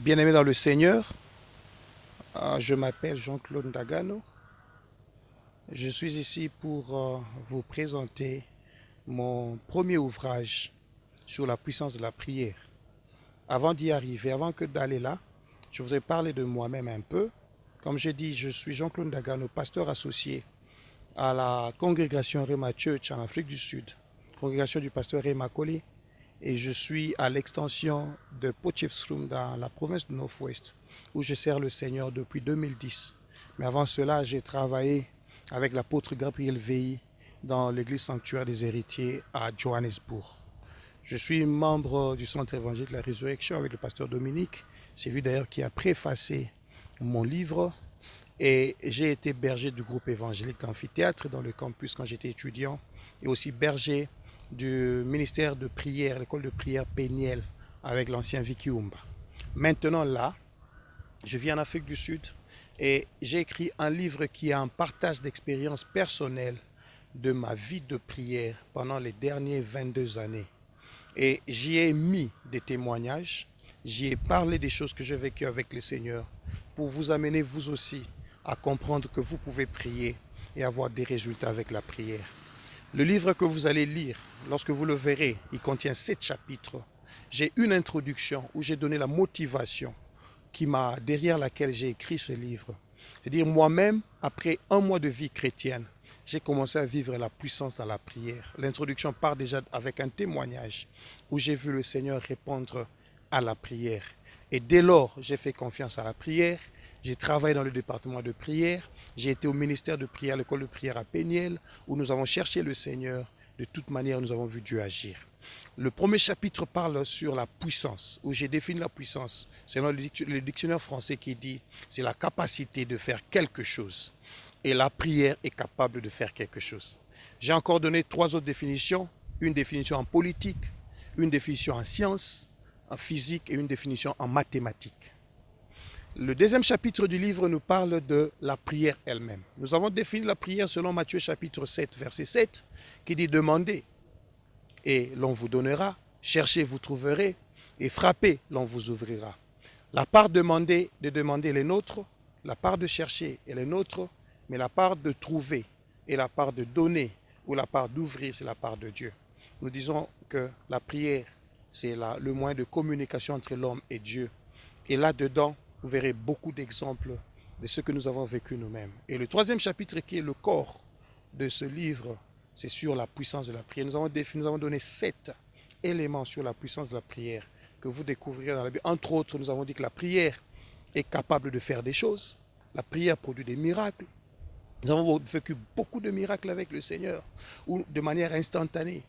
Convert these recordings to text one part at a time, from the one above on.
Bien-aimés dans le Seigneur, je m'appelle Jean-Claude Ndagano. Je suis ici pour vous présenter mon premier ouvrage sur la puissance de la prière. Avant d'y arriver, avant que d'aller là, je voudrais parler de moi-même un peu. Comme j'ai dit, je suis Jean-Claude Ndagano, pasteur associé à la congrégation Rema Church en Afrique du Sud, congrégation du pasteur Rema Koli, et je suis à l'extension de Potchefstroom dans la province du Nord-Ouest, où je sers le Seigneur depuis 2010. Mais avant cela, j'ai travaillé avec l'apôtre Gabriel Veilly dans l'église sanctuaire des héritiers à Johannesburg. Je suis membre du Centre évangélique de la Résurrection avec le pasteur Dominique. C'est lui d'ailleurs qui a préfacé mon livre. Et j'ai été berger du groupe évangélique Amphithéâtre dans le campus quand j'étais étudiant, et aussi berger du ministère de prière, l'école de prière Péniel, avec l'ancien Vicky Oumba. Maintenant là, je vis en Afrique du Sud et j'ai écrit un livre qui est un partage d'expériences personnelles de ma vie de prière pendant les dernières 22 années. Et j'y ai mis des témoignages, j'y ai parlé des choses que j'ai vécues avec le Seigneur pour vous amener vous aussi à comprendre que vous pouvez prier et avoir des résultats avec la prière. Le livre que vous allez lire, lorsque vous le verrez, il contient 7 chapitres. J'ai une introduction où j'ai donné la motivation derrière laquelle j'ai écrit ce livre. C'est-à-dire moi-même, après un mois de vie chrétienne, j'ai commencé à vivre la puissance dans la prière. L'introduction part déjà avec un témoignage où j'ai vu le Seigneur répondre à la prière. Et dès lors, j'ai fait confiance à la prière. J'ai travaillé dans le département de prière. J'ai été au ministère de prière, à l'école de prière à Péniel, où nous avons cherché le Seigneur. De toute manière, nous avons vu Dieu agir. Le premier chapitre parle sur la puissance, où j'ai défini la puissance. C'est le dictionnaire français qui dit c'est la capacité de faire quelque chose. Et la prière est capable de faire quelque chose. J'ai encore donné 3 autres définitions. Une définition en politique, une définition en sciences, en physique et une définition en mathématiques. Le deuxième chapitre du livre nous parle de la prière elle-même. Nous avons défini la prière selon Matthieu chapitre 7, verset 7, qui dit « Demandez et l'on vous donnera, cherchez, vous trouverez, et frappez, l'on vous ouvrira. » La part de demander est les nôtres, la part de chercher est les nôtres, mais la part de trouver et la part de donner ou la part d'ouvrir, c'est la part de Dieu. Nous disons que la prière, c'est le moyen de communication entre l'homme et Dieu. Et là-dedans, vous verrez beaucoup d'exemples de ce que nous avons vécu nous-mêmes. Et le troisième chapitre, qui est le corps de ce livre, c'est sur la puissance de la prière. Nous avons donné 7 éléments sur la puissance de la prière que vous découvrirez dans la Bible. Entre autres, nous avons dit que la prière est capable de faire des choses. La prière produit des miracles. Nous avons vécu beaucoup de miracles avec le Seigneur, ou de manière instantanée.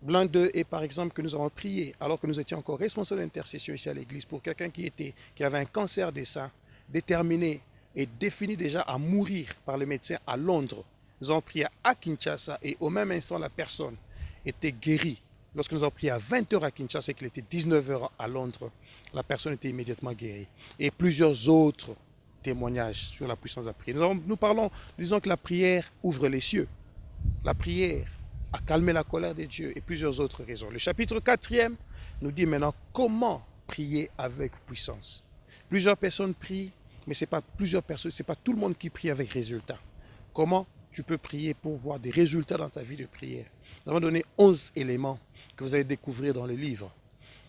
L'un d'eux est par exemple que nous avons prié, alors que nous étions encore responsables d'intercession ici à l'église, pour quelqu'un qui avait un cancer des seins, déterminé et défini déjà à mourir par les médecins à Londres. Nous avons prié à Kinshasa et au même instant, la personne était guérie. Lorsque nous avons prié à 20 h à Kinshasa et qu'il était 19 h à Londres, la personne était immédiatement guérie. Et plusieurs autres témoignages sur la puissance de la prière. Nous disons que la prière ouvre les cieux. La prière a calmé la colère de Dieu et plusieurs autres raisons. Le chapitre 4e nous dit maintenant comment prier avec puissance. Plusieurs personnes prient, mais ce n'est pas plusieurs personnes, ce n'est pas tout le monde qui prie avec résultat. Comment tu peux prier pour voir des résultats dans ta vie de prière? Nous avons donné 11 éléments que vous allez découvrir dans le livre.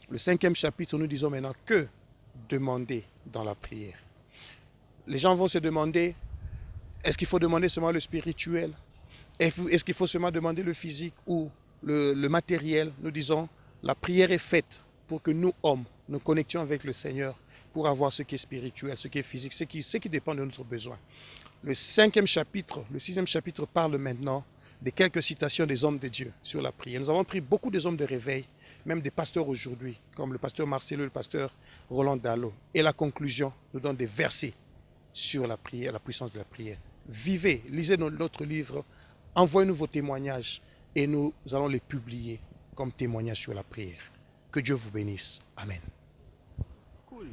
Le 5e chapitre, nous disons maintenant que demander dans la prière. Les gens vont se demander, est-ce qu'il faut demander seulement le spirituel? Est-ce qu'il faut seulement demander le physique ou le matériel? Nous disons, la prière est faite pour que nous, hommes, nous connections avec le Seigneur pour avoir ce qui est spirituel, ce qui est physique, ce qui dépend de notre besoin. Le 6e chapitre parle maintenant de quelques citations des hommes de Dieu sur la prière. Nous avons pris beaucoup des hommes de réveil, même des pasteurs aujourd'hui, comme le pasteur Marcelo, le pasteur Roland Dallot. Et la conclusion nous donne des versets sur la prière, la puissance de la prière. Vivez, lisez notre livre, envoyez-nous vos témoignages et nous allons les publier comme témoignages sur la prière. Que Dieu vous bénisse. Amen. Cool.